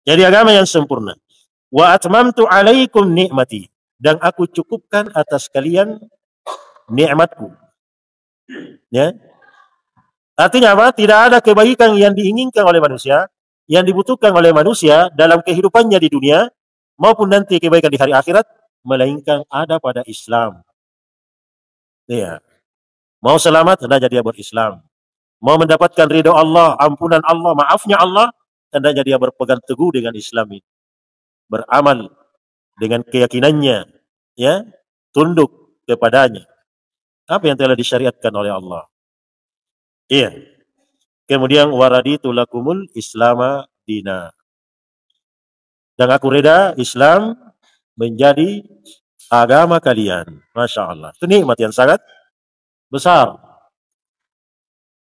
Jadi agama yang sempurna. Wa atmamtu alaikum ni'mati. Dan aku cukupkan atas kalian nikmatku. Ya. Artinya apa? Tidak ada kebaikan yang diinginkan oleh manusia, yang dibutuhkan oleh manusia dalam kehidupannya di dunia, maupun nanti kebaikan di hari akhirat, melainkan ada pada Islam. Ya. Mau selamat, hendaknya dia berislam. Mau mendapatkan ridho Allah, ampunan Allah, maafnya Allah, hendaknya dia berpegang teguh dengan Islam ini. Beramal dengan keyakinannya, ya, tunduk kepadanya. Apa yang telah disyariatkan oleh Allah. Iya. Kemudian waraditu lakumul islama dina. Dan aku reda Islam menjadi agama kalian. Masya Allah. Itu nikmat yang sangat besar.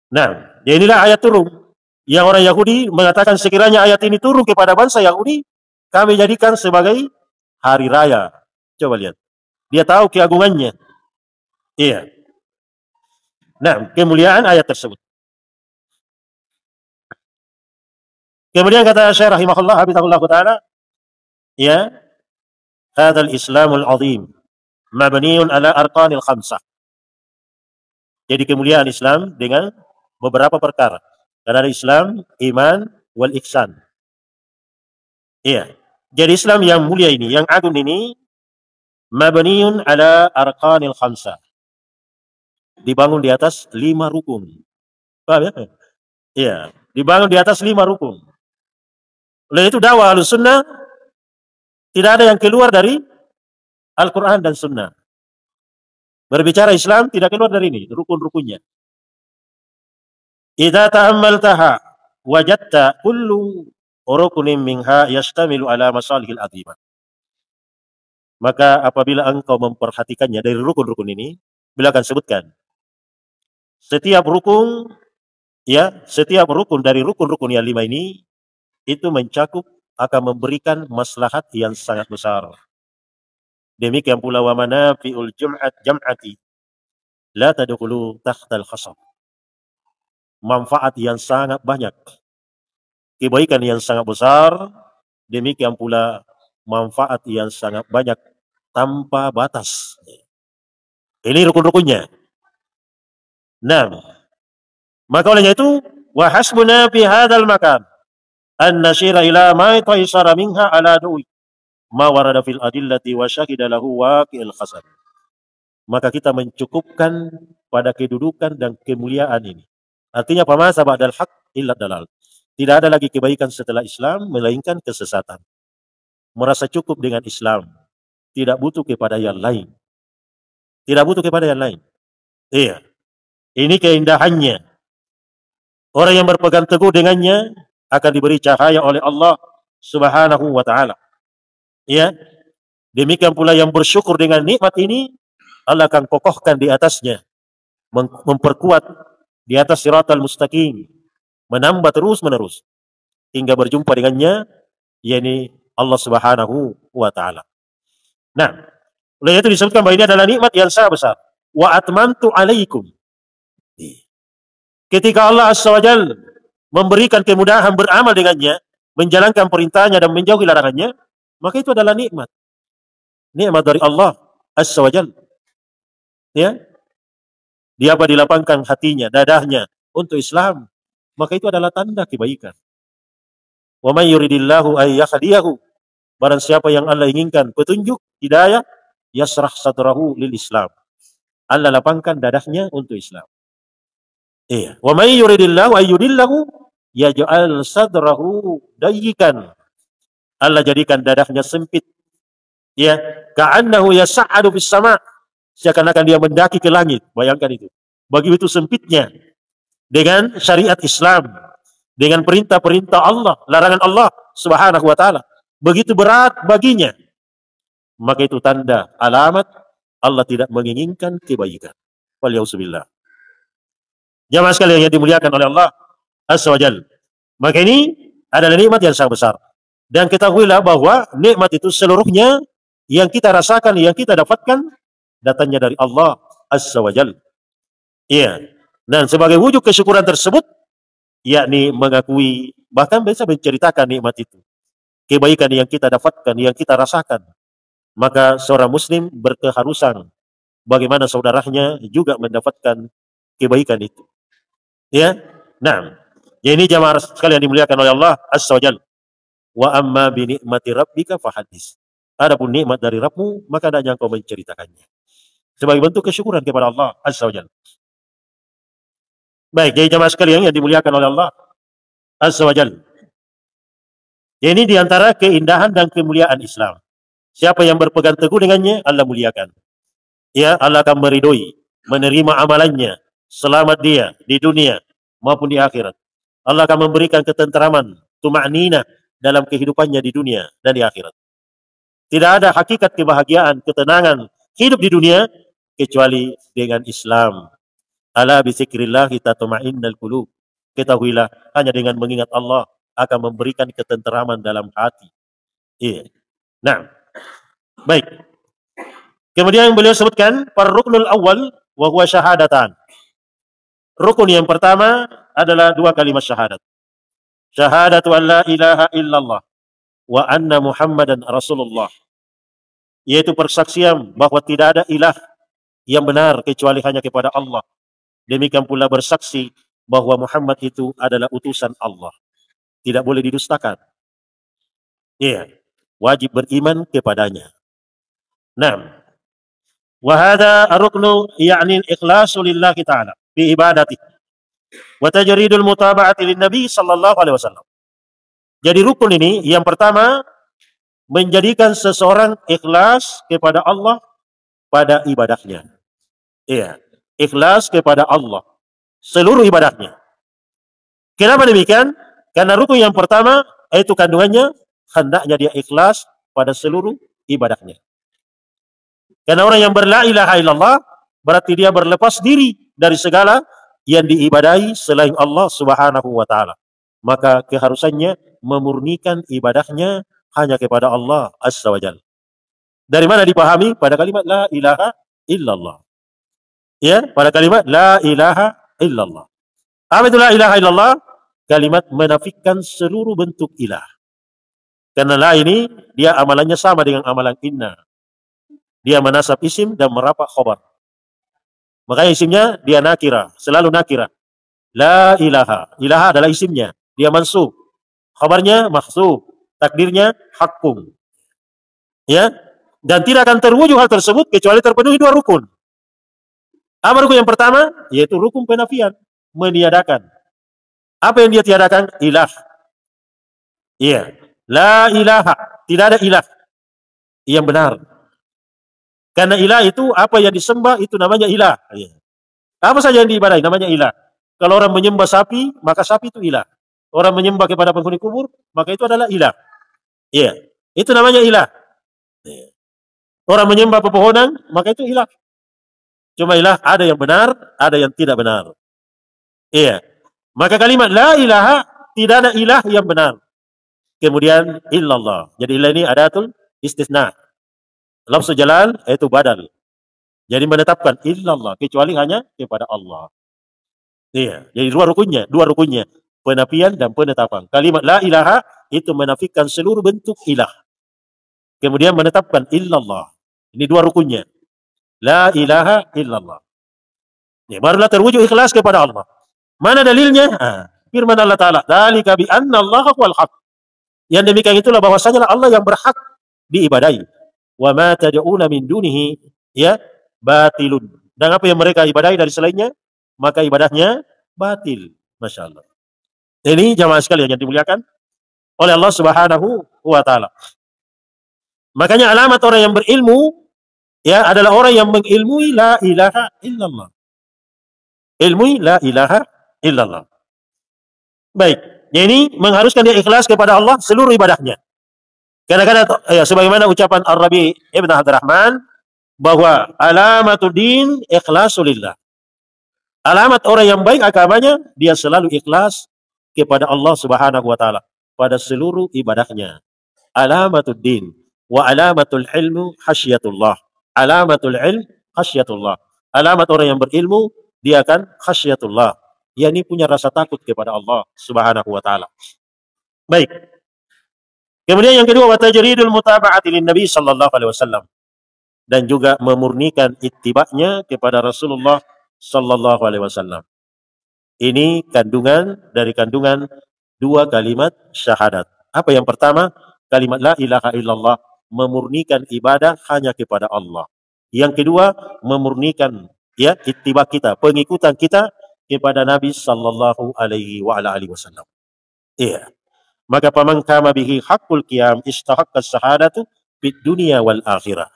Nah, ya inilah ayat turun. Yang orang Yahudi mengatakan sekiranya ayat ini turun kepada bangsa Yahudi, kami jadikan sebagai hari raya. Coba lihat. Dia tahu keagungannya. Iya. Nah, kemuliaan ayat tersebut. Kemudian kata Syekh rahimahullah habibullah taala, ya, hadzal Islamul azim mabniun ala arkanil khamsah. Jadi kemuliaan Islam dengan beberapa perkara. Dan ada Islam, iman, wal ihsan. Iya. Jadi Islam yang mulia ini, yang agung ini, mabniun ala arkanil khamsah. Dibangun di atas 5 rukun. Paham ya? Iya. Dibangun di atas 5 rukun. Oleh itu dakwah Ahlussunnah tidak ada yang keluar dari Al-Quran dan Sunnah. Berbicara Islam tidak keluar dari ini, rukun-rukunnya. Idza ta'ammaltaha wajadta kullu rukunin minha yastamilu ala masalihil azimah. Maka apabila engkau memperhatikannya dari rukun-rukun ini, beliau akan sebutkan setiap rukun, ya, setiap rukun dari rukun-rukun yang 5 ini itu mencakup akan memberikan maslahat yang sangat besar. Demikian pula wa manafi'ul jam'ati la tadkhulu tahtal khasam. Manfaat yang sangat banyak, kebaikan yang sangat besar, demikian pula manfaat yang sangat banyak tanpa batas. Ini rukun-rukunnya. Nah, maka olehnya itu wa hasbuna fi hadzal makan an nashira ila ma taysara minha ala du'i ma warada fil adillati wa syahida lahu waqi'il hasan. Maka kita mencukupkan pada kedudukan dan kemuliaan ini. Artinya pamasa ba'dal haq illa dalal. Tidak ada lagi kebaikan setelah Islam melainkan kesesatan. Merasa cukup dengan Islam, tidak butuh kepada yang lain. Tidak butuh kepada yang lain. Iya. Ini keindahannya. Orang yang berpegang teguh dengannya akan diberi cahaya oleh Allah Subhanahu wa taala. Ya. Demikian pula yang bersyukur dengan nikmat ini, Allah akan kokohkan di atasnya, memperkuat di atas siratal mustaqim, menambah terus menerus hingga berjumpa dengannya, yakni Allah Subhanahu wa taala. Nah, oleh itu disebutkan bahwa ini adalah nikmat yang sangat besar. Wa atmamtu alaikum. Ketika Allah Azza wa Jalla memberikan kemudahan beramal dengannya, menjalankan perintahnya dan menjauhi larangannya, maka itu adalah nikmat. Nikmat dari Allah Azza wa Jalla. Ya. Dia apa dilapangkan hatinya, dadahnya untuk Islam, maka itu adalah tanda kebaikan. Wa may yuridillahu ay yahdiyahu. Barang siapa yang Allah inginkan petunjuk, hidayah, yasrah sadrahu lil Islam. Allah lapangkan dadahnya untuk Islam. Iya. Wa may yuridillahu ay yudillahu yaj'al sadrahu dayyikan. Allah jadikan dadahnya sempit. Ya, ka'annahu yas'adu fis sama'. Seakan-akan dia mendaki ke langit. Bayangkan itu. Begitu sempitnya dengan syariat Islam, dengan perintah-perintah Allah, larangan Allah Subhanahu wa taala. Begitu berat baginya. Maka itu tanda alamat Allah tidak menginginkan kebaikan. Waliyauzubillah. Jamaah sekalian yang dimuliakan oleh Allah Azza wa Jalla. Maka ini adalah nikmat yang sangat besar. Dan ketahuilah bahwa nikmat itu seluruhnya yang kita rasakan, yang kita dapatkan, datangnya dari Allah Azza wa Jalla. Iya. Dan sebagai wujud kesyukuran tersebut, yakni mengakui, bahkan bisa menceritakan nikmat itu. kebaikan yang kita dapatkan, yang kita rasakan, maka seorang muslim berkeharusan bagaimana saudaranya juga mendapatkan kebaikan itu. Ya, nah, ya ini jamaah sekalian dimuliakan oleh Allah Azza wa Jalla. Wa amma bi ni'mati rabbika fahadis. Adapun nikmat dari Rabbmu, maka hendaknya engkau menceritakannya. Sebagai bentuk kesyukuran kepada Allah Azza wa Jalla. Baik, jadi jamaah sekalian yang dimuliakan oleh Allah Azza wa Jalla. Ya, ini diantara keindahan dan kemuliaan Islam. Siapa yang berpegang teguh dengannya, Allah muliakan. Ya, Allah akan meridhoi, menerima amalannya, selamat dia di dunia maupun di akhirat. Allah akan memberikan ketenteraman, tuma'ninah dalam kehidupannya di dunia dan di akhirat. Tidak ada hakikat kebahagiaan, ketenangan hidup di dunia kecuali dengan Islam. Ala bizikrillahi tatma'innul qulub. Ketahuilah, hanya dengan mengingat Allah akan memberikan ketenteraman dalam hati. Iya. Nah, baik. Kemudian beliau sebutkan ruknul awal wa huwa syahadatan. Rukun yang pertama adalah dua kalimat syahadat. Syahadatu an la ilaha illallah wa anna Muhammadan Rasulullah. Yaitu persaksian bahwa tidak ada ilah yang benar kecuali hanya kepada Allah. Demikian pula bersaksi bahwa Muhammad itu adalah utusan Allah. Tidak boleh didustakan. Iya, wajib beriman kepadanya. Nah, wa hadha ar-ruknu ya'ni al-ikhlasu lillahi ta'ala fi ibadati wa tajridul mutaba'ati lin-nabi sallallahu alaihi wasallam. Jadi rukun ini yang pertama menjadikan seseorang ikhlas kepada Allah pada ibadahnya. Iya, ikhlas kepada Allah seluruh ibadahnya. Kenapa demikian? Karena rukun yang pertama itu kandungannya hendaknya dia ikhlas pada seluruh ibadahnya. Karena orang yang berla ilaha illallah berarti dia berlepas diri dari segala yang diibadahi selain Allah Subhanahu wa taala. Maka keharusannya memurnikan ibadahnya hanya kepada Allah Azza wa Jalla. Dari mana dipahami? Pada kalimat la ilaha illallah. Ya, pada kalimat la ilaha illallah. Apa itu la ilaha illallah? Kalimat menafikan seluruh bentuk ilah. Karena la ini dia amalannya sama dengan amalan inna. Dia menasab isim dan merapak khobar. Makanya isimnya dia nakira, selalu nakira. La ilaha. Ilaha adalah isimnya. Dia mansub. Khabarnya mahsub. Takdirnya hakkum. Ya. Dan tidak akan terwujud hal tersebut kecuali terpenuhi dua rukun. Apa rukun yang pertama? Yaitu rukun penafian. Meniadakan. Apa yang dia tiadakan? Ilah. Iya. La ilaha. Tidak ada ilah yang benar. Karena ilah itu apa yang disembah itu namanya ilah. Iya. Apa saja yang diibadahi namanya ilah. Kalau orang menyembah sapi, maka sapi itu ilah. Orang menyembah kepada penghuni kubur, maka itu adalah ilah. Iya. Itu namanya ilah. Iya. Orang menyembah pepohonan, maka itu ilah. Cuma ilah ada yang benar, ada yang tidak benar. Iya. Maka kalimat la ilaha, tidak ada ilah yang benar. Kemudian illallah. Jadi ilah ini adatul istisna. Lafzu jalal itu badal. Jadi menetapkan illallah kecuali hanya kepada Allah. Iya. Jadi dua rukunnya, penafian dan penetapan. Kalimat la ilaha itu menafikan seluruh bentuk ilah. Kemudian menetapkan illallah. Ini dua rukunnya. La ilaha illallah. Ya, barulah terwujud ikhlas kepada Allah. Mana dalilnya? Firman Allah Ta'ala. Dzalika bi anna Allah huwal haq. Yang demikian itulah bahwasanya Allah yang berhak diibadahi. Wa ma tad'una min dunihi ya batilun. Dan apa yang mereka ibadahi dari selainnya, maka ibadahnya batil. Masya Allah. Ini jamaah sekalian yang dimuliakan oleh Allah Subhanahu wa Ta'ala. Makanya alamat orang yang berilmu ya adalah orang yang mengilmui la ilaha illallah. Ilmui la ilaha illallah. Baik, ini mengharuskan dia ikhlas kepada Allah seluruh ibadahnya. Kadang-kadang ya, sebagaimana ucapan Ar-Rabi Ibn Abdurrahman bahwa alamatul din ikhlasulillah. Alamat orang yang baik agamanya dia selalu ikhlas kepada Allah Subhanahu wa taala pada seluruh ibadahnya. Alamatul din wa alamatul ilmu khasyatullah. Alamatul ilm khasyatullah. Alamat orang yang berilmu dia akan khasyatullah. Yakni punya rasa takut kepada Allah Subhanahu wa taala. Baik. Kemudian yang kedua, wa tajridul mutaba'ati lin Nabi sallallahu alaihi wasallam, dan juga memurnikan ittiba'nya kepada Rasulullah sallallahu alaihi wasallam. Ini kandungan dari kandungan dua kalimat syahadat. Apa yang pertama? Kalimat la ilaha illallah, memurnikan ibadah hanya kepada Allah. Yang kedua, memurnikan ya ittiba kita, pengikutan kita kepada Nabi sallallahu alaihi wasallam. Iya. Maka paman kama bihi haqqul qiyam istahaqqa syahadatu fid dunya wal akhirah.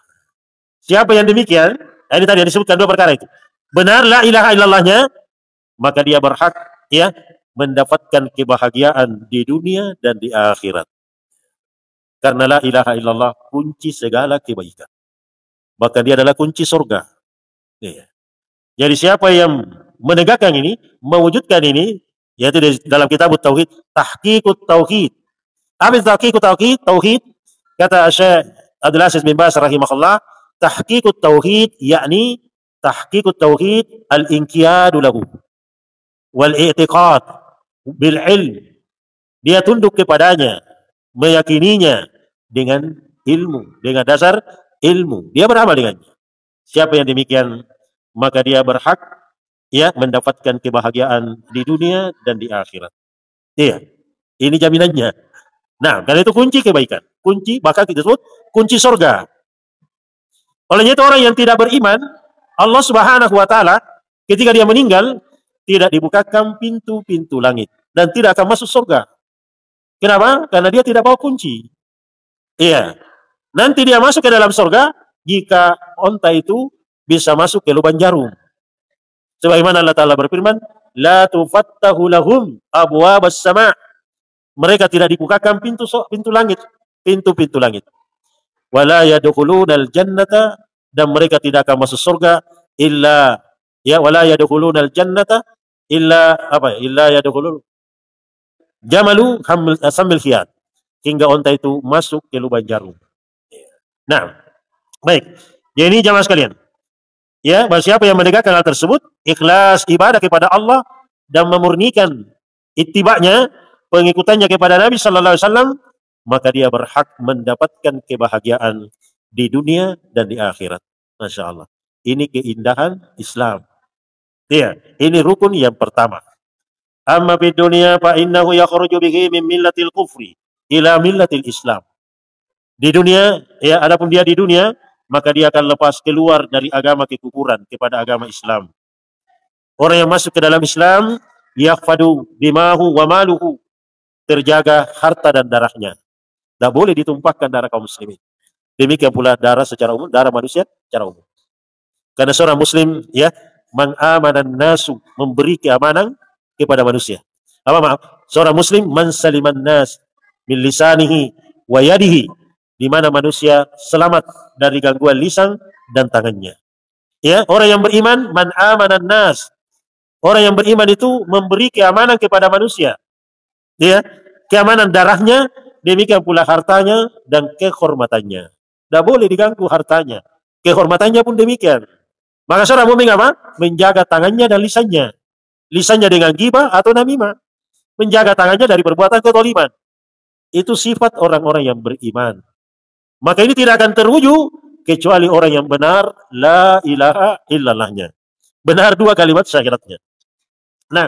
Siapa yang demikian? Ini tadi disebutkan dua perkara itu. Benar la ilaha illallahnya, maka dia berhak ya mendapatkan kebahagiaan di dunia dan di akhirat. Karena la ilaha illallah kunci segala kebaikan. Bahkan dia adalah kunci surga. Ya. Jadi siapa yang menegakkan ini, mewujudkan ini, yaitu dalam kitab Tauhid, tahqiqut tauhid. Apa itu tahqiqut tauhid? Tauhid, kata Syekh Abdul Aziz bin Baz rahimahullah, tahqiqut tauhid yakni tahqiqut tauhid al-inqiyadu lahu wal i'tiqad bil ilm. Dia tunduk kepadanya, meyakininya dengan ilmu, dengan dasar ilmu. Dia beramal dengannya. Siapa yang demikian, maka dia berhak ya mendapatkan kebahagiaan di dunia dan di akhirat. Iya, ini jaminannya. Nah, karena itu kunci kebaikan, kunci bahkan kita sebut kunci surga. Olehnya itu orang yang tidak beriman, Allah Subhanahu wa taala ketika dia meninggal tidak dibukakan pintu-pintu langit dan tidak akan masuk surga. Kenapa? Karena dia tidak bawa kunci. Iya. Nanti dia masuk ke dalam surga jika onta itu bisa masuk ke lubang jarum. Sebagaimana Allah Ta'ala berfirman, la tufattahu lahum abwabas sama'. Mereka tidak dibukakan pintu langit, pintu-pintu langit. Wala yadkhulunal jannata, dan mereka tidak akan masuk surga illa ya wala yadkhulunal jannata illa apa? Illa yadkhulun jamalu sambil khiyat, hingga onta itu masuk ke lubang jarum. Nah, baik. Jadi ini jamaah sekalian. Ya, bagi siapa yang menegakkan hal tersebut, ikhlas ibadah kepada Allah dan memurnikan ittiba'nya, pengikutannya kepada Nabi sallallahu alaihi wasallam, maka dia berhak mendapatkan kebahagiaan di dunia dan di akhirat. Masya Allah. Ini keindahan Islam. Ya, ini rukun yang pertama. Amma fid dunya fa innahu yakhruju bihi min millatil kufri ila millatil Islam. Di dunia, ya, adapun dia di dunia, maka dia akan lepas keluar dari agama kekufuran kepada agama Islam. Orang yang masuk ke dalam Islam, yakhfadu dimahu wa maluhu, terjaga harta dan darahnya. Tidak boleh ditumpahkan darah kaum muslimin. Demikian pula darah secara umum, darah manusia secara umum. Karena seorang muslim, ya, mengamanan nasu, memberi keamanan kepada manusia. Apa maaf? Seorang muslim mansaliman nas min lisanihi wa yadihi, di mana manusia selamat dari gangguan lisan dan tangannya. Ya, orang yang beriman man amanan nas. Orang yang beriman itu memberi keamanan kepada manusia. Ya, keamanan darahnya, demikian pula hartanya dan kehormatannya. Tidak boleh diganggu hartanya. Kehormatannya pun demikian. Maka seorang mukmin apa? Menjaga tangannya dan lisannya. Lisannya dengan ghibah atau namimah. Menjaga tangannya dari perbuatan kezaliman. Itu sifat orang-orang yang beriman. Maka ini tidak akan terwujud kecuali orang yang benar la ilaha illallahnya. Benar dua kalimat syahadatnya. Nah,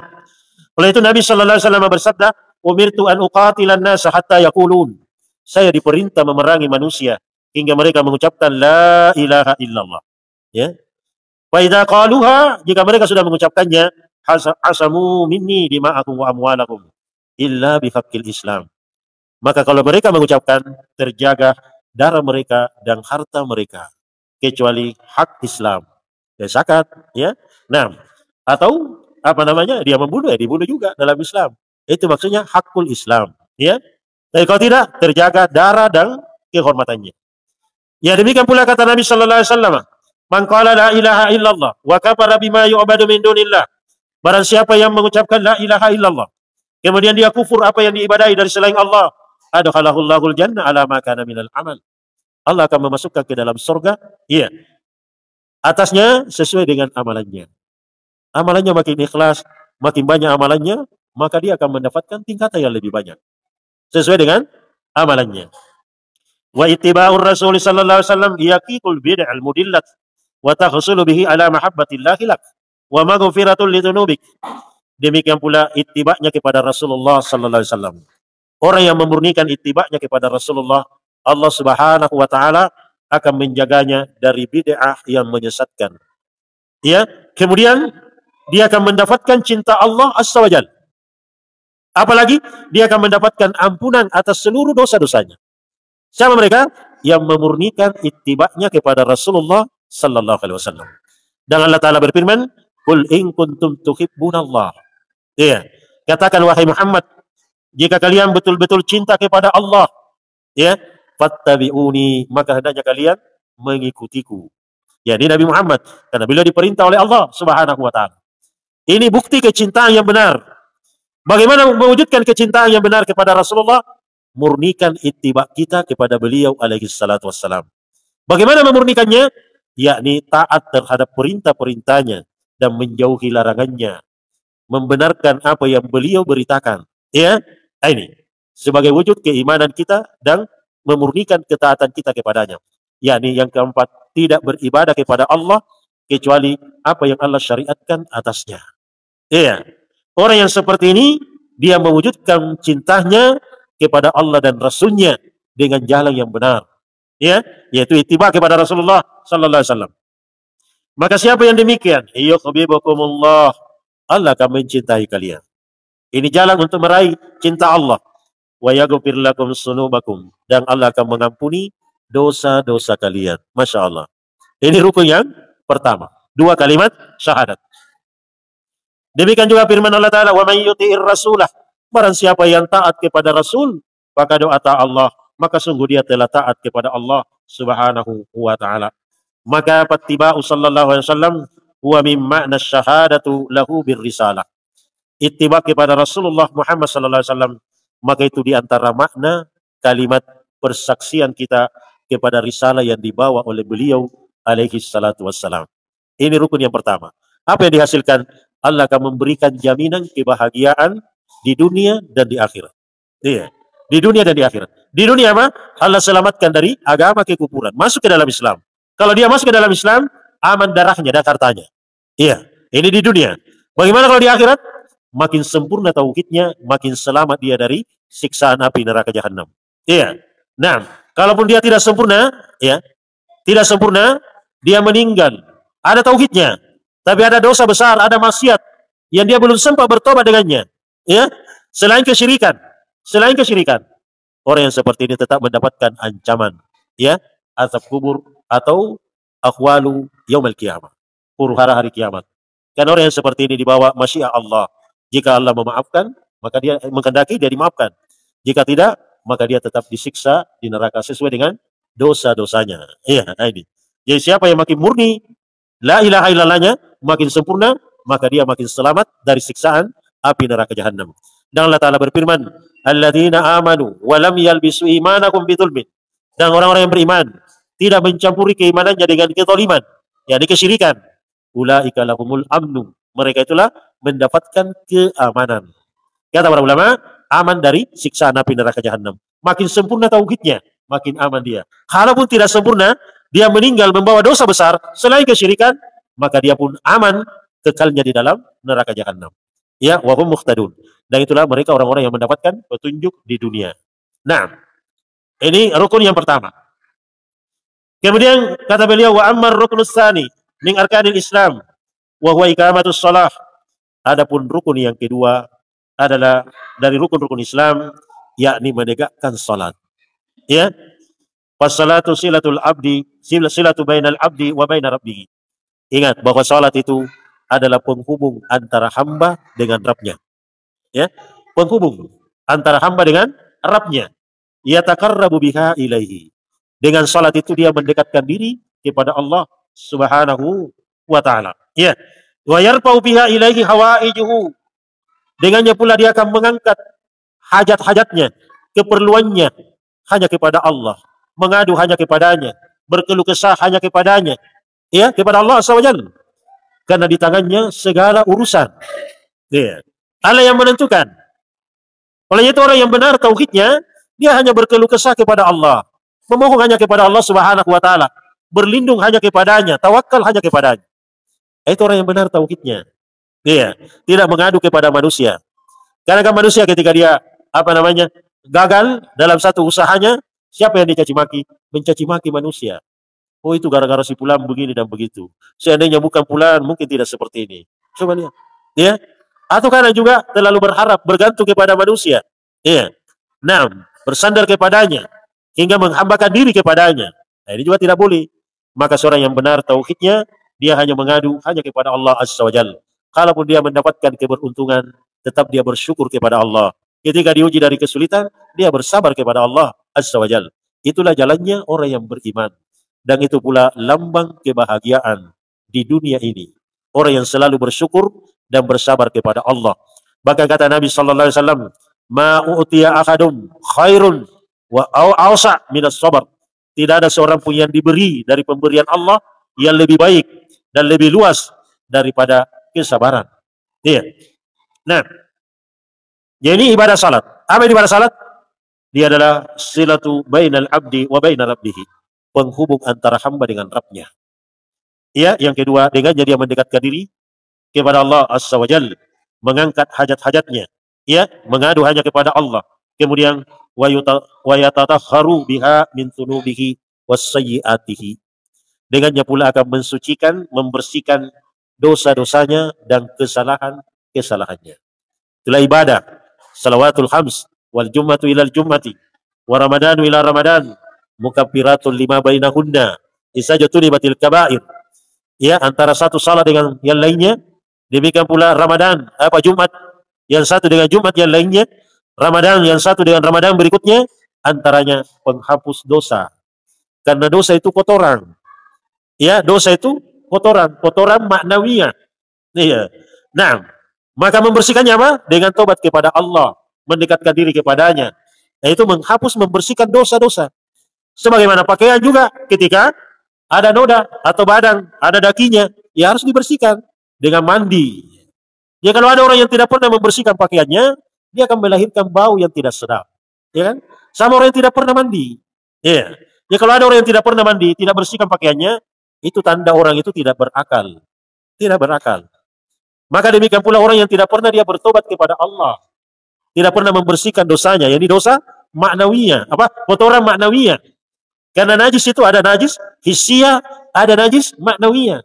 oleh itu Nabi sallallahu alaihi wasallam bersabda, "Umirtu an uqatilan nas hatta yaqulun." Saya diperintah memerangi manusia hingga mereka mengucapkan la ilaha illallah. Ya. Wa idza qaluha, jika mereka sudah mengucapkannya, asamu minni dima'akum wa amwalakum illa bihaqqil Islam. Maka kalau mereka mengucapkan, terjaga darah mereka dan harta mereka kecuali hak Islam. Ya, zakat, ya. Nah, atau apa namanya? Dia membunuh, ya dibunuh juga dalam Islam. Itu maksudnya hakul Islam, ya. Tapi kalau tidak, terjaga darah dan kehormatannya. Ya, demikian pula kata Nabi sallallahu alaihi wasallam, "Man qala la ilaha illallah wa kafara bima yu'badu min dunillah." Barang siapa yang mengucapkan la ilaha illallah, kemudian dia kufur apa yang diibadahi dari selain Allah, adkhalahul jannah ala ma kana minal amal. Allah akan memasukkan ke dalam surga, iya, atasnya sesuai dengan amalannya. Amalannya makin ikhlas, makin banyak amalannya, maka dia akan mendapatkan tingkatan yang lebih banyak. Sesuai dengan amalannya. Wa ittiba'ur Rasul sallallahu alaihi wasallam yaqiqul bid'al mudillat wa tahsulu bihi ala mahabbatillahi lak wa maghfiratul lidunubik. Demikian pula ittiba'nya kepada Rasulullah sallallahu alaihi wasallam. Orang yang memurnikan ittiba'nya kepada Rasulullah, Allah Subhanahu wa taala akan menjaganya dari bid'ah yang menyesatkan. Ya, kemudian dia akan mendapatkan cinta Allah Azza wa Jalla. Apalagi dia akan mendapatkan ampunan atas seluruh dosa-dosanya. Siapa mereka? Yang memurnikan ittiba'nya kepada Rasulullah sallallahu alaihi wasallam. Dan Allah Ta'ala berfirman, "Qul in kuntum tuhibbunallah." Ya, katakan wahai Muhammad, jika kalian betul-betul cinta kepada Allah, ya, fattabi'uni, maka hendaknya kalian mengikutiku. Ya, ini Nabi Muhammad karena beliau diperintah oleh Allah Subhanahu wa taala. Ini bukti kecintaan yang benar. Bagaimana mewujudkan kecintaan yang benar kepada Rasulullah? Murnikan ittiba kita kepada beliau alaihi salatu wassalam. Bagaimana memurnikannya? Yakni taat terhadap perintah-perintahnya dan menjauhi larangannya. Membenarkan apa yang beliau beritakan. Ya, ini sebagai wujud keimanan kita dan memurnikan ketaatan kita kepadanya. Yakni yang keempat, tidak beribadah kepada Allah kecuali apa yang Allah syariatkan atasnya. Iya. Orang yang seperti ini, dia mewujudkan cintanya kepada Allah dan Rasulnya dengan jalan yang benar. Ya, yaitu ittiba kepada Rasulullah sallallahu alaihi wasallam. Maka siapa yang demikian, yuhibbukumullah, Allah akan mencintai kalian. Ini jalan untuk meraih cinta Allah. Wa yaghfir lakum dzunubakum, dan Allah akan mengampuni dosa-dosa kalian. Masya Allah. Ini rukun yang pertama. Dua kalimat syahadat. Demikian juga firman Allah Ta'ala, wa may yuti'ir rasulah, barang siapa yang taat kepada Rasul, maka doa Allah, maka sungguh dia telah taat kepada Allah Subhanahu wa taala. Maka fattiba'u sallallahu alaihi wasallam huwa min ma'na syahadatu lahu birrisalah. Ittiba kepada Rasulullah Muhammad sallallahu alaihi wasallam, maka itu di antara makna kalimat persaksian kita kepada risalah yang dibawa oleh beliau alaihi salatu wassalam. Ini rukun yang pertama. Apa yang dihasilkan? Allah akan memberikan jaminan kebahagiaan di dunia dan di akhirat. Iya, di dunia dan di akhirat. Di dunia apa? Allah selamatkan dari agama kekufuran, masuk ke dalam Islam. Kalau dia masuk ke dalam Islam, aman darahnya dan hartanya. Iya, ini di dunia. Bagaimana kalau di akhirat? Makin sempurna tauhidnya, makin selamat dia dari siksaan api neraka jahanam. Iya. Nah, kalaupun dia tidak sempurna, ya, tidak sempurna, dia meninggal. Ada tauhidnya, tapi ada dosa besar, ada maksiat yang dia belum sempat bertobat dengannya. Ya, selain kesyirikan, orang yang seperti ini tetap mendapatkan ancaman, ya, azab kubur atau akhwalu yaumil qiyamah, huru-hara hari kiamat. Karena orang yang seperti ini dibawa masyiah Allah. Jika Allah memaafkan, maka dia menghendaki dia dimaafkan. Jika tidak, maka dia tetap disiksa di neraka sesuai dengan dosa-dosanya. Iya, ini. Jadi siapa yang makin murni la ilaha illallahnya, makin sempurna, maka dia makin selamat dari siksaan api neraka jahanam. Dan Allah Ta'ala berfirman, alladzina amanu wa lam yalbisu imanakum bidzulmin. Dan orang-orang yang beriman tidak mencampuri keimanannya dengan kezaliman, yakni kesyirikan. Ulaika lahumul amnu. Mereka itulah mendapatkan keamanan. Kata para ulama, aman dari siksaan api neraka jahanam. Makin sempurna tauhidnya, makin aman dia. Kalaupun tidak sempurna, dia meninggal membawa dosa besar selain kesyirikan, maka dia pun aman kekalnya di dalam neraka jahanam. Ya, wa hum muhtadun. Dan itulah mereka orang-orang yang mendapatkan petunjuk di dunia. Nah, ini rukun yang pertama. Kemudian kata beliau, wa ammar ruknus tsani min arkanil Islam wa huwa iqamatus shalah. Adapun rukun yang kedua adalah dari rukun-rukun Islam, yakni menegakkan salat. Ya. Wassalatu silatul abdi, silatu bainal abdi wa baina rabbih. Ingat bahwa salat itu adalah penghubung antara hamba dengan Rabbnya. Ya, penghubung antara hamba dengan Rabbnya. Yataqarrabu biha ilaihi. Dengan salat itu dia mendekatkan diri kepada Allah Subhanahu wa taala. Ya. Wa yarfa'u biha ilaihi hawaijuhu. Dengannya pula dia akan mengangkat hajat-hajatnya, keperluannya hanya kepada Allah. Mengadu hanya kepadanya, berkeluh kesah hanya kepadanya, ya, kepada Allah SWT. Karena di tangannya segala urusan. Ya. Allah yang menentukan. Oleh itu orang yang benar tauhidnya, Dia hanya berkeluh kesah kepada Allah, memohon hanya kepada Allah Subhanahu wa taala, berlindung hanya kepadanya, tawakal hanya kepadanya. Itu orang yang benar tauhidnya. Iya, tidak mengadu kepada manusia. Karena kan manusia ketika dia gagal dalam satu usahanya, siapa yang dicaci maki? Mencaci maki manusia. Oh, itu gara-gara si fulan begini dan begitu. Seandainya bukan fulan, mungkin tidak seperti ini. Coba lihat. Ya. Atau karena juga terlalu berharap, bergantung kepada manusia. Ya. Nah, bersandar kepadanya. Hingga menghambakan diri kepadanya. Nah, ini juga tidak boleh. Maka seorang yang benar tauhidnya, dia hanya mengadu hanya kepada Allah Azza wa Jalla. Kalaupun dia mendapatkan keberuntungan, tetap dia bersyukur kepada Allah. Ketika diuji dari kesulitan, dia bersabar kepada Allah Azza wa Jalla. Itulah jalannya orang yang beriman. Dan itu pula lambang kebahagiaan di dunia ini. Orang yang selalu bersyukur dan bersabar kepada Allah. Bahkan kata Nabi sallallahu alaihi wasallam, "Ma u'tiya ahadum khairun wa awsa' minas sabar." Tidak ada seorang pun yang diberi dari pemberian Allah yang lebih baik dan lebih luas daripada kesabaran. Iya. Nah, jadi ibadah salat. Apa ibadah salat? Dia adalah silatu bainal abdi wa baina rabbih. Penghubung antara hamba dengan Rabbnya. Ya, yang kedua, dengannya dia mendekatkan diri kepada Allah Azza wa Jalla, mengangkat hajat-hajatnya, ya, mengadu hanya kepada Allah. Kemudian wa yatatahharu biha min dzunubihi wasayyi'atihi. Dengannya pula akan mensucikan, membersihkan dosa-dosanya dan kesalahan-kesalahannya. Itulah ibadah. Salawatul khams wal jummatu ilal jummati wa ramadanu ila ramadan mukaffiratul lima bainahunna isajatuni batil kabair. Ya, antara satu salat dengan yang lainnya. Demikian pula Ramadan, Jumat yang satu dengan Jumat yang lainnya, Ramadan yang satu dengan Ramadan berikutnya, antaranya penghapus dosa. Karena dosa itu kotoran. Ya, dosa itu kotoran maknawiyah. Iya. Nah, maka membersihkannya apa? Dengan tobat kepada Allah, mendekatkan diri kepadanya. Yaitu menghapus, membersihkan dosa-dosa. Sebagaimana pakaian juga, ketika ada noda atau badang, ada dakinya, ya harus dibersihkan dengan mandi. Ya, kalau ada orang yang tidak pernah membersihkan pakaiannya, dia akan melahirkan bau yang tidak sedap. Ya kan? Sama orang yang tidak pernah mandi. Ya. Ya, kalau ada orang yang tidak pernah mandi, tidak bersihkan pakaiannya, itu tanda orang itu tidak berakal. Tidak berakal. Maka demikian pula orang yang tidak pernah dia bertobat kepada Allah. Tidak pernah membersihkan dosanya. Ini dosa maknawiyah. Kotoran maknawiyah. Karena najis itu ada najis hissiyah, ada najis maknawiyah.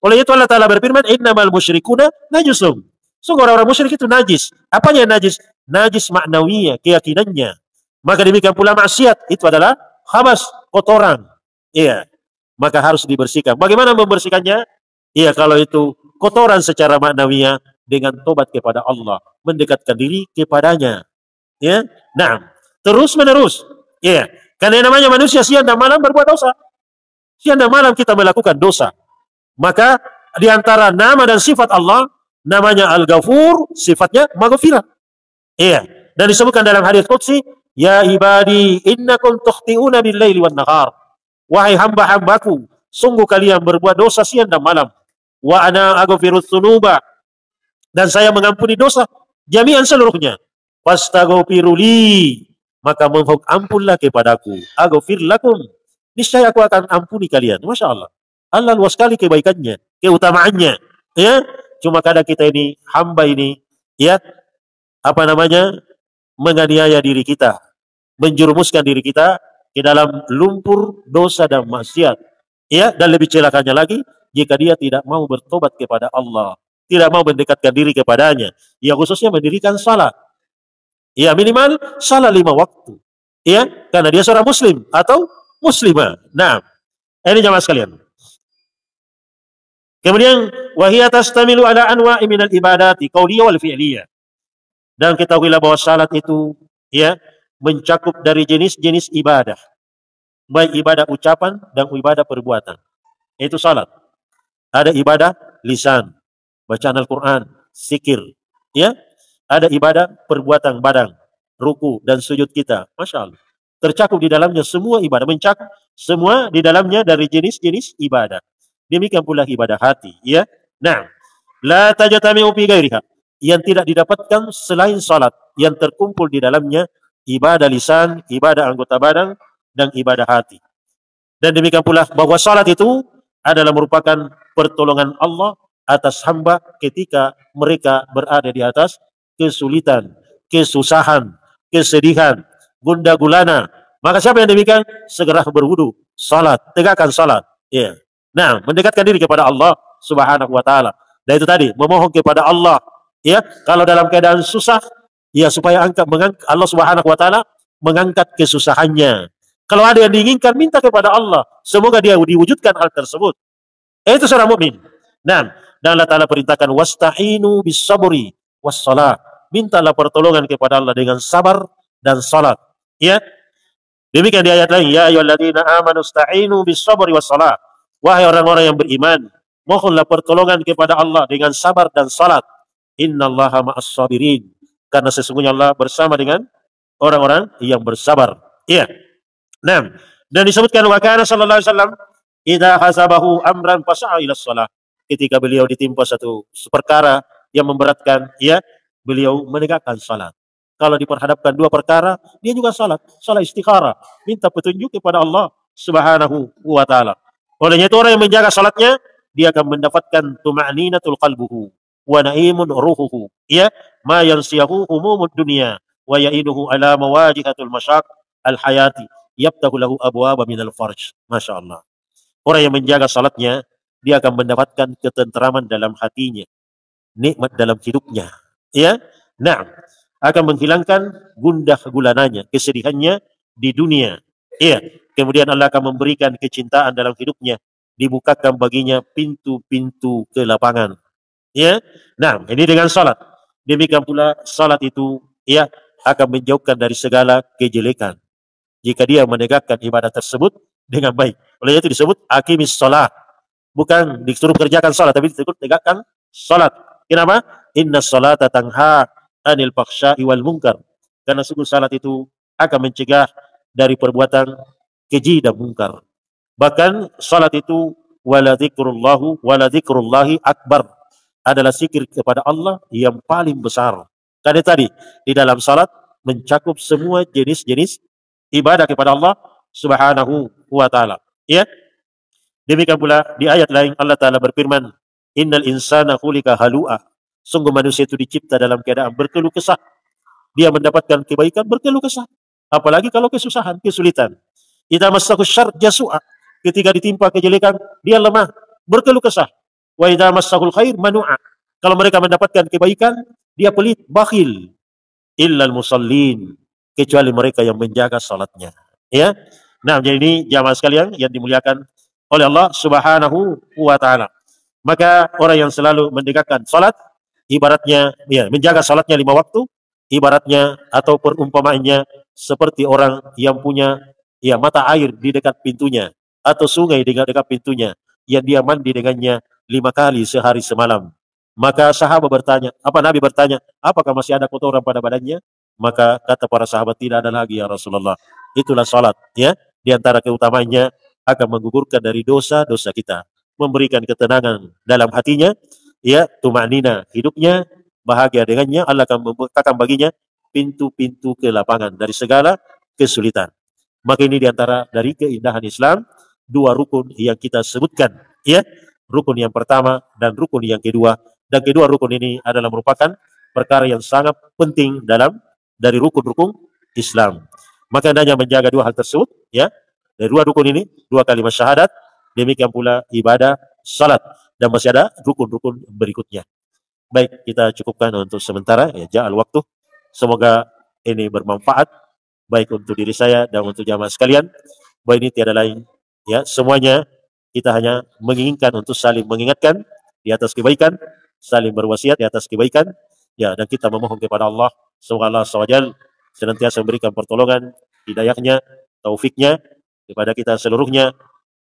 Oleh itu Allah Ta'ala berfirman, "Innamal musyrikuna najusum." Sungguh orang-orang musyrik itu najis. Apanya yang najis? Najis maknawiyah, keyakinannya. Maka demikian pula maksiat, itu adalah khabas, kotoran. Iya. Maka harus dibersihkan. Bagaimana membersihkannya? Iya, kalau itu kotoran secara maknawiyah, dengan tobat kepada Allah, mendekatkan diri kepadanya. Ya. Nah, terus menerus. Iya. Karena yang namanya manusia siang dan malam berbuat dosa. Siang dan malam kita melakukan dosa. Maka di antara nama dan sifat Allah, namanya Al-Ghafur, sifatnya Maghfirah. Iya. Dan disebutkan dalam hadis qudsi, "Ya ibadi, innakum tukhti'una bil-laili wan nahar." Wahai hamba-hambaku, sungguh kalian berbuat dosa siang dan malam. Wa ana aghfirudz dzunuba. Dan saya mengampuni dosa jami'an seluruhnya. Fastaghfiruli. Maka mohon ampunlah kepadaku. Aghfir lakum. Niscaya aku akan ampuni kalian. Masya Allah. Allah luas sekali kebaikannya, keutamaannya. Ya, cuma kadang kita ini, hamba ini, ya, menganiaya diri kita, menjerumuskan diri kita ke dalam lumpur dosa dan maksiat. Ya, dan lebih celakanya lagi, jika dia tidak mau bertobat kepada Allah, tidak mau mendekatkan diri kepadanya, ya khususnya mendirikan salat. Ya, minimal salat 5 waktu. Ya, karena dia seorang muslim atau muslimah. Nah, ini jamaah sekalian. Kemudian wahiyya tastamilu ala anwa'i minal ibadati qauliyah wal fi'liyah. Dan ketahuilah bahwa salat itu ya mencakup dari jenis-jenis ibadah. Baik ibadah ucapan dan ibadah perbuatan. Itu salat. Ada ibadah lisan, bacaan Al-Qur'an, zikir, ya. Ada ibadah perbuatan badan, ruku dan sujud kita. Masya Allah. Tercakup di dalamnya semua ibadah, mencakup semua di dalamnya dari jenis-jenis ibadah. Demikian pula ibadah hati, ya. Nah, la tajtami'u fi ghairiha, yang tidak didapatkan selain salat, yang terkumpul di dalamnya ibadah lisan, ibadah anggota badan, dan ibadah hati. Dan demikian pula bahwa salat itu adalah merupakan pertolongan Allah atas hamba ketika mereka berada di atas kesulitan, kesusahan, kesedihan, gundah gulana. Maka siapa yang demikian? Segera berwudu, salat, tegakkan salat. Ya. Nah, mendekatkan diri kepada Allah Subhanahu wa taala. Dan itu tadi, memohon kepada Allah, ya, kalau dalam keadaan susah, ya supaya Allah Subhanahu wa taala mengangkat kesusahannya. Kalau ada yang diinginkan, minta kepada Allah. Semoga dia diwujudkan hal tersebut. Itu seorang mukmin. Nah, dan Allah Ta'ala perintahkan, wasta'inu bis sabri was salat. Mintalah pertolongan kepada Allah dengan sabar dan salat. Ya. Demikian di ayat lain, ya ayyuhalladzina amanu sta'inu bis sabri was salat. Wahai orang-orang yang beriman, mohonlah pertolongan kepada Allah dengan sabar dan salat. Innallaha ma'as sabirin. Karena sesungguhnya Allah bersama dengan orang-orang yang bersabar. Iya. Nah, dan disebutkan wa kana sallallahu alaihi wasallam idza hasabahu amran fasa'a ila shalah. Ketika beliau ditimpa satu perkara yang memberatkan, ya, beliau menegakkan salat. Kalau diperhadapkan dua perkara, dia juga salat istikharah, minta petunjuk kepada Allah Subhanahu wa taala. Olehnya itu orang yang menjaga salatnya, dia akan mendapatkan tuma'ninatul qalbuhu wa na'imun ruhuhu. Ya, ma yansiyahu umumud dunya wa ya'iduhu ala mawajihatul masyaq al-hayati yabtahu lahu abwaba minal farj. Masya Allah. Orang yang menjaga salatnya, dia akan mendapatkan ketenteraman dalam hatinya, nikmat dalam hidupnya. Ya, nah, akan menghilangkan gundah gulananya, kesedihannya di dunia. Ya, kemudian Allah akan memberikan kecintaan dalam hidupnya, dibukakan baginya pintu-pintu kelapangan. Ya, nah, ini dengan salat. Demikian pula salat itu, ya, akan menjauhkan dari segala kejelekan jika dia menegakkan ibadah tersebut dengan baik. Oleh itu disebut aqimis shalah. Bukan disuruh kerjakan salat, tapi disebut tegakkan salat. Kenapa? Inna salata tanha anil fakhsya'i wal munkar. Karena sungguh salat itu akan mencegah dari perbuatan keji dan munkar. Bahkan salat itu wala dzikrullahi akbar, adalah zikir kepada Allah yang paling besar. Karena tadi di dalam salat mencakup semua jenis-jenis ibadah kepada Allah Subhanahu wa taala. Ya. Demikian pula di ayat lain Allah Taala berfirman, "Innal insana khuliqa halu'a." Sungguh manusia itu dicipta dalam keadaan berkeluh kesah. Dia mendapatkan kebaikan berkeluh kesah. Apalagi kalau kesusahan, kesulitan. Idza massahu syarr jasu'a. Ketika ditimpa kejelekan, dia lemah, berkeluh kesah. Wa idza massahul khair manu'a. Kalau mereka mendapatkan kebaikan, dia pelit, bakhil. Illal musallin, kecuali mereka yang menjaga salatnya. Ya. Nah, jadi ini jamaah sekalian yang dimuliakan oleh Allah Subhanahu wa taala. Maka orang yang selalu mendekatkan salat, ibaratnya, ya, menjaga salatnya 5 waktu, ibaratnya atau perumpamaannya seperti orang yang punya, ya, mata air di dekat pintunya atau sungai di dekat pintunya yang dia mandi dengannya 5 kali sehari semalam. Maka sahabat bertanya, Nabi bertanya, apakah masih ada kotoran pada badannya? Maka kata para sahabat, tidak ada lagi ya Rasulullah. Itulah salat, ya. Di antara keutamaannya akan menggugurkan dari dosa-dosa kita, memberikan ketenangan dalam hatinya, ya, tumanina hidupnya, bahagia dengannya. Allah akan membukakan baginya pintu-pintu kelapangan dari segala kesulitan. Maka ini diantara dari keindahan Islam, dua rukun yang kita sebutkan, ya, rukun yang pertama dan rukun yang kedua. Dan kedua rukun ini adalah merupakan perkara yang sangat penting dari rukun-rukun Islam. Maka hendaknya menjaga dua hal tersebut, ya. Dari dua rukun ini, dua kalimat syahadat, demikian pula ibadah salat, dan masih ada rukun-rukun berikutnya. Baik, kita cukupkan untuk sementara, ya, ja'al waktu. Semoga ini bermanfaat baik untuk diri saya dan untuk jamaah sekalian. Bahwa ini tiada lain, ya, semuanya kita hanya menginginkan untuk saling mengingatkan di atas kebaikan, saling berwasiat di atas kebaikan, ya, dan kita memohon kepada Allah semoga Allah SWT senantiasa memberikan pertolongan, hidayahnya, taufiknya kepada kita seluruhnya,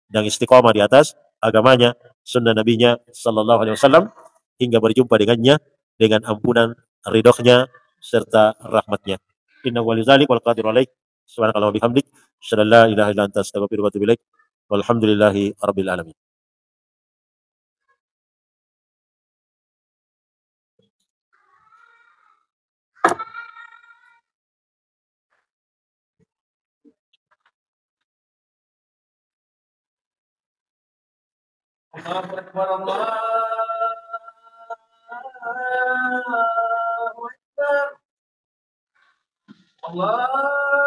dan istiqomah di atas agamanya, sunnah nabinya sallallahu alaihi wasallam, hingga berjumpa dengannya dengan ampunan ridhonya serta rahmatnya. Inna walizalik wal qadiru alaih. Subhanakallah wa bihamdik, asyhadu an la ilaha illa anta astaghfiruka wa atubu ilaik. Walhamdulillahi rabbil alamin. Allahu Akbar, Allahu Akbar, Allah.